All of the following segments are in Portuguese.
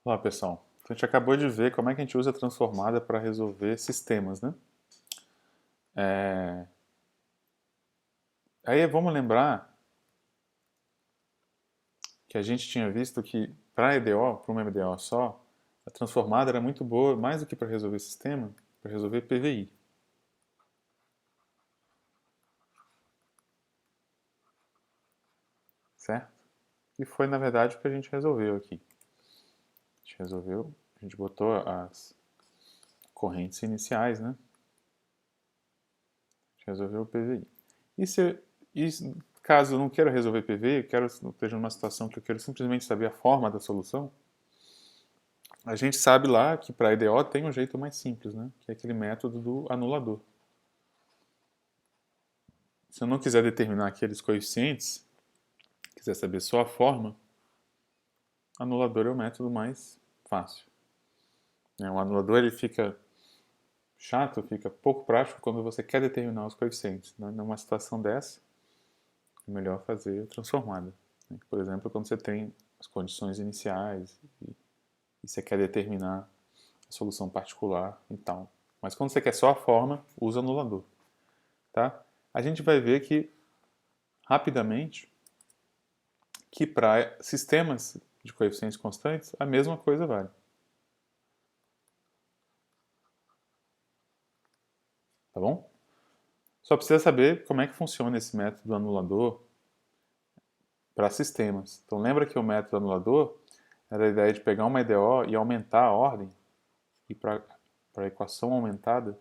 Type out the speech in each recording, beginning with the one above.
Olá, pessoal. Então, a gente acabou de ver como é que a gente usa a transformada para resolver sistemas, né? É, Aí vamos lembrar que a gente tinha visto que para EDO, para uma EDO só, a transformada era muito boa, mais do que para resolver sistema, para resolver PVI, certo? E foi, na verdade, o que a gente resolveu aqui. A gente botou as correntes iniciais, né? A gente resolveu o PVI. E se, e caso eu não queira resolver PVI, eu esteja numa situação que eu quero simplesmente saber a forma da solução, a gente sabe lá que para EDO tem um jeito mais simples, né? Que é aquele método do anulador. Se eu não quiser determinar aqueles coeficientes, quiser saber só a forma, anulador é o método mais fácil. O anulador ele fica chato, fica pouco prático quando você quer determinar os coeficientes. Né? Numa situação dessa, é melhor fazer transformada. Por exemplo, quando você tem as condições iniciais e você quer determinar a solução particular e tal. Mas quando você quer só a forma, usa anulador. Tá? A gente vai ver que rapidamente que para sistemas de coeficientes constantes a mesma coisa vale. Tá bom? Só precisa saber como é que funciona esse método anulador para sistemas. Então lembra que o método anulador era a ideia de pegar uma EDO e aumentar a ordem e para a equação aumentada,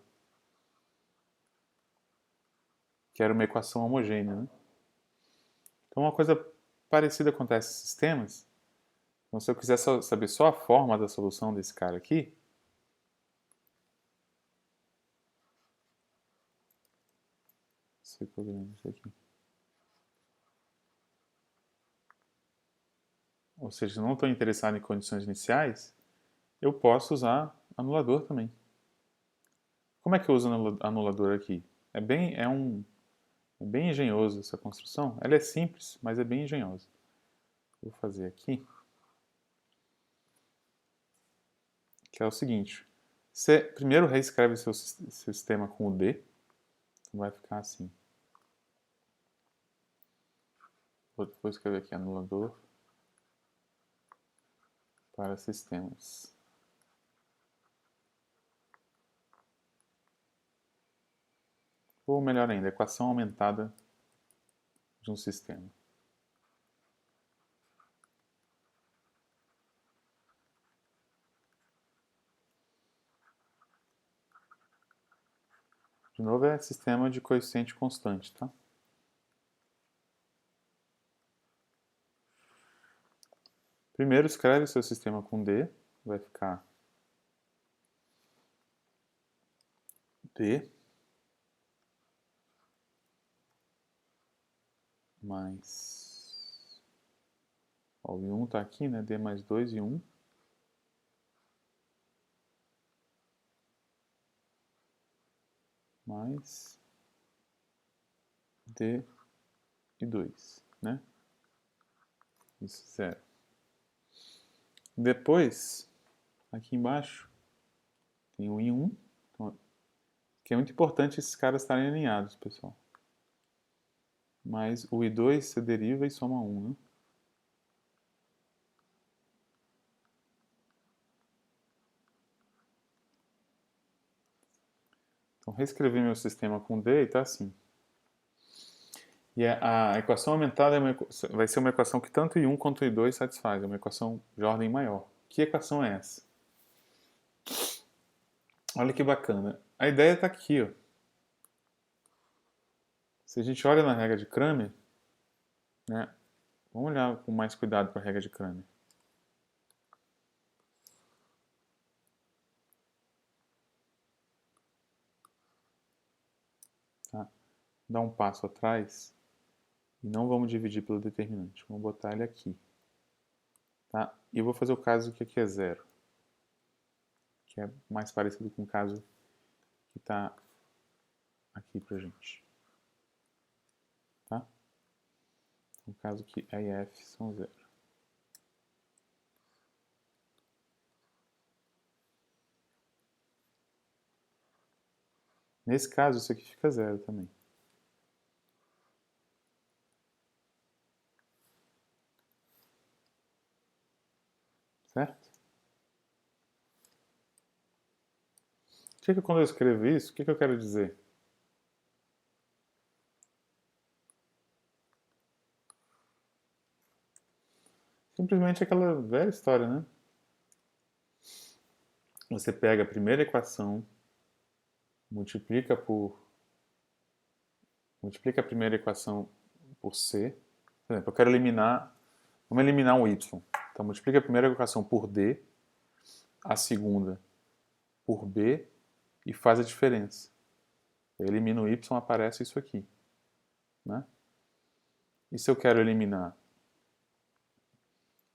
que era uma equação homogênea. Né? Então uma coisa parecida acontece em sistemas. Então se eu quiser saber só a forma da solução desse cara aqui, esse programa, isso aqui. Ou seja, se eu não estou interessado em condições iniciais, eu posso usar anulador também. Como é que eu uso anulador aqui? É bem engenhoso essa construção. Ela é simples, mas é bem engenhosa. Vou fazer aqui, que é o seguinte. Você primeiro reescreve seu sistema com o D. Então vai ficar assim. Vou escrever aqui anulador para sistemas. Ou melhor ainda, equação aumentada de um sistema. De novo, é sistema de coeficiente constante, tá? Primeiro escreve seu sistema com D, vai ficar D mais... Ó, o I1 está aqui, né? D mais 2 e 1. Mais D e 2, né? Isso, 0. Depois, aqui embaixo, tem o I1, então, que é muito importante esses caras estarem alinhados, pessoal. Mas o I2 você deriva e soma 1, né? Então, reescrevi meu sistema com D e está assim. E a equação aumentada vai ser uma equação que tanto I1 quanto I2 satisfaz. É uma equação de ordem maior. Que equação é essa? Olha que bacana. A ideia está aqui, ó. Se a gente olha na regra de Kramer, né? Vamos olhar com mais cuidado para a regra de Kramer. Tá? Dá um passo atrás e não vamos dividir pelo determinante. Vamos botar ele aqui. Tá? E eu vou fazer o caso que aqui é zero, que é mais parecido com o caso que está aqui para gente. Tá? O caso que E e F são zero. Nesse caso, isso aqui fica 0 também. Certo? Quando eu escrevo isso, o que eu quero dizer? Simplesmente aquela velha história, né? Você pega a primeira equação, multiplica a primeira equação por c. Por exemplo, eu quero eliminar, vamos eliminar um y. Então multiplica a primeira equação por d, a segunda por b e faz a diferença. Eu elimino o y, aparece isso aqui, né? E se eu quero eliminar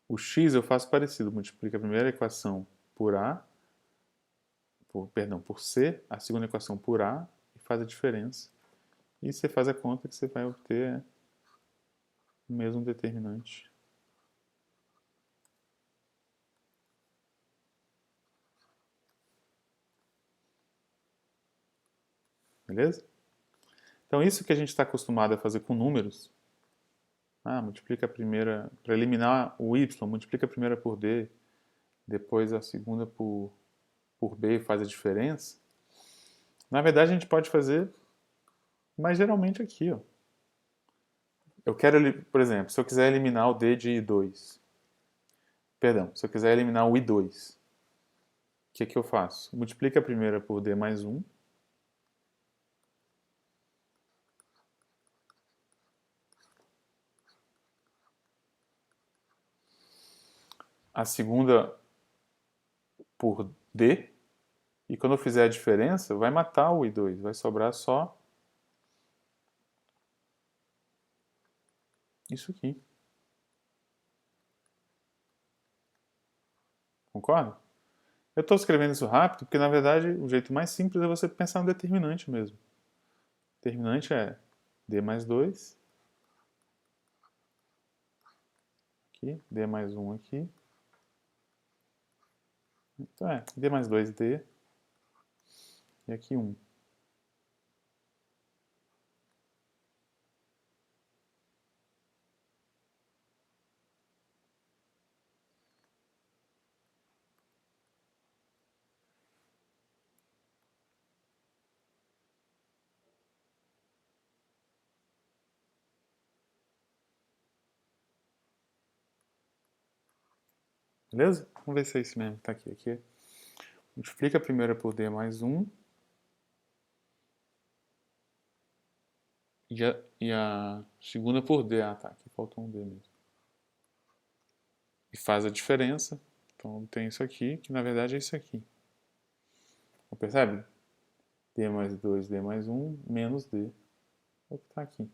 o x, eu faço parecido, multiplica a primeira equação por a, por c, a segunda equação por a e faz a diferença. E você faz a conta que você vai obter o mesmo determinante. Beleza? Então isso que a gente está acostumado a fazer com números, multiplica a primeira, para eliminar o y, multiplica a primeira por d, depois a segunda por b e faz a diferença. Na verdade a gente pode fazer, mas geralmente aqui, ó. Eu quero, por exemplo, se eu quiser eliminar o d de i2, perdão, se eu quiser eliminar o i2, o que eu faço? Multiplica a primeira por d mais 1, a segunda por d, e quando eu fizer a diferença, vai matar o i2, vai sobrar só isso aqui. Concorda? Eu estou escrevendo isso rápido porque, na verdade, o jeito mais simples é você pensar no determinante mesmo. O determinante é d mais 2, aqui, d mais 1 aqui. Então d mais 2d, e aqui 1. Beleza? Vamos ver se é isso mesmo que está aqui. Aqui multiplica a primeira por d mais 1. E a segunda por d. Ah, tá. Aqui faltou um d mesmo. E faz a diferença. Então tem isso aqui, que na verdade é isso aqui. Então, percebe? D mais 2, D mais 1, menos D. É o que está aqui.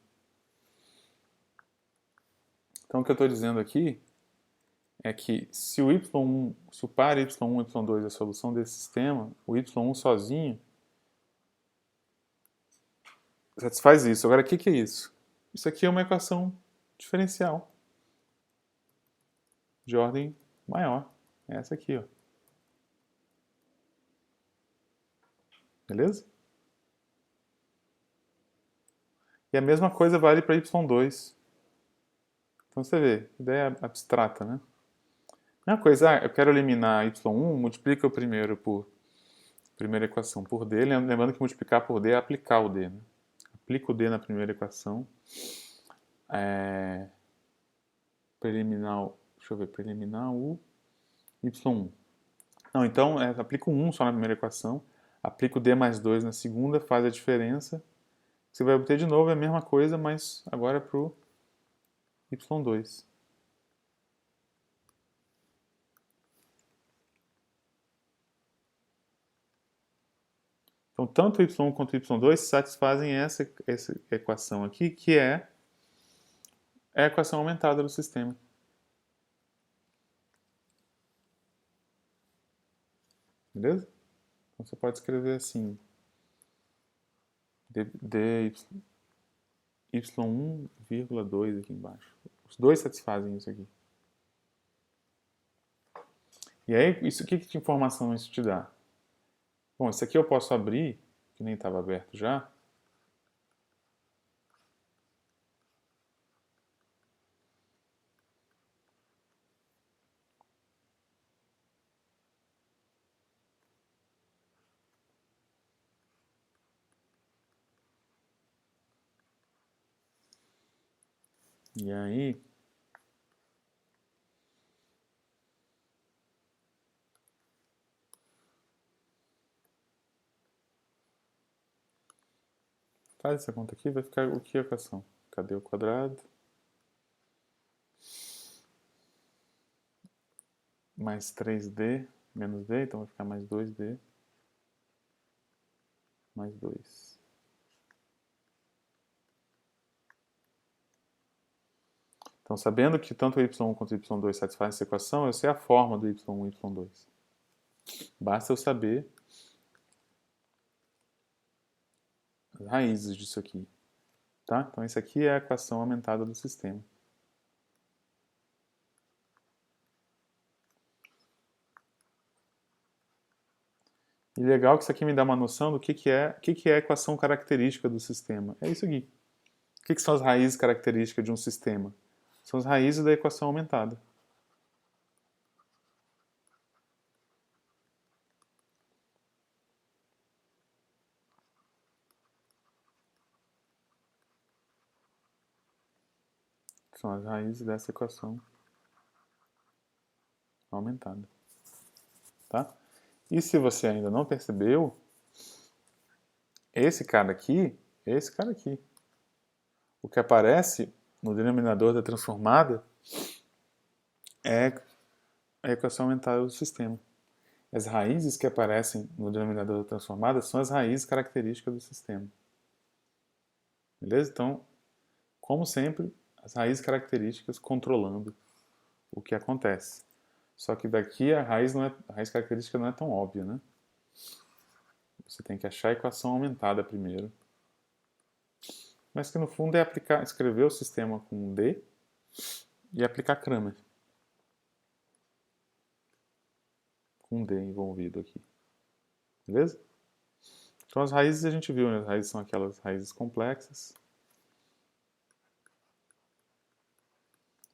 Então o que eu estou dizendo aqui é que se o y1, se o par y1 e y2 é a solução desse sistema, o y1 sozinho satisfaz isso. Agora, o que é isso? Isso aqui é uma equação diferencial de ordem maior. É essa aqui, ó. Beleza? E a mesma coisa vale para y2. Então você vê, ideia abstrata, né? Mesma coisa, eu quero eliminar y1, multiplica o primeiro por primeira equação por d, lembrando que multiplicar por d é aplicar o d, né? Aplico o d na primeira equação. Para eliminar, deixa eu ver, para eliminar o y1. Não, então aplico 1 só na primeira equação, aplico d mais 2 na segunda, faz a diferença. Você vai obter de novo a mesma coisa, mas agora para o y2. Então, tanto o y1 quanto o y2 satisfazem essa equação aqui, que é a equação aumentada do sistema. Beleza? Então você pode escrever assim: y1,2 aqui embaixo. Os dois satisfazem isso aqui. E aí, que informação isso te dá? Bom, isso aqui eu posso abrir que nem estava aberto já. E aí, faz essa conta aqui, vai ficar o que a equação? Cadê o quadrado? Mais 3D menos D, então vai ficar mais 2D mais 2. Então, sabendo que tanto o y1 quanto o y2 satisfazem essa equação, eu sei a forma do y1 e y2. Basta eu saber as raízes disso aqui. Tá? Então, isso aqui é a equação aumentada do sistema. E legal que isso aqui me dá uma noção do que é a equação característica do sistema. É isso aqui. O que são as raízes características de um sistema? São as raízes da equação aumentada. São as raízes dessa equação aumentada. Tá? E se você ainda não percebeu, esse cara aqui, o que aparece no denominador da transformada é a equação aumentada do sistema. As raízes que aparecem no denominador da transformada são as raízes características do sistema. Beleza? Então, como sempre, as raízes características controlando o que acontece. Só que daqui a raiz característica não é tão óbvia, né? Você tem que achar a equação aumentada primeiro. Mas que no fundo é escrever o sistema com D e aplicar Cramer. Com D envolvido aqui. Beleza? Então as raízes a gente viu, né? As raízes são aquelas raízes complexas.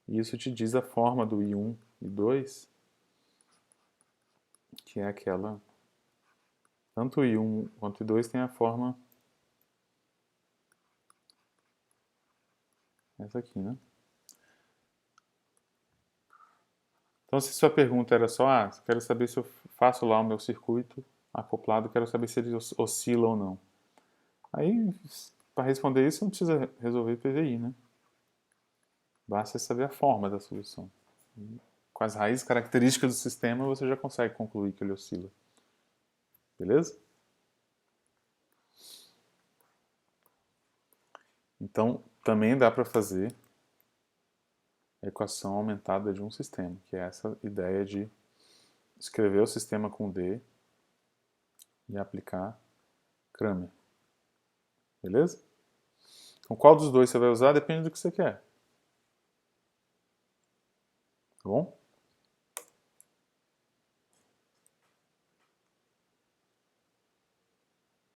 E isso te diz a forma do I1 e 2, que é aquela... Tanto o I1 quanto o I2 tem a forma... essa aqui, né? Então se sua pergunta era só, quero saber se eu faço lá o meu circuito acoplado, quero saber se ele oscila ou não. Aí, para responder isso, não precisa resolver PVI, né? Basta saber a forma da solução. Com as raízes características do sistema, você já consegue concluir que ele oscila. Beleza? Então, também dá para fazer a equação aumentada de um sistema, que é essa ideia de escrever o sistema com D e aplicar Cramer. Beleza? Então, qual dos dois você vai usar depende do que você quer. Tá bom?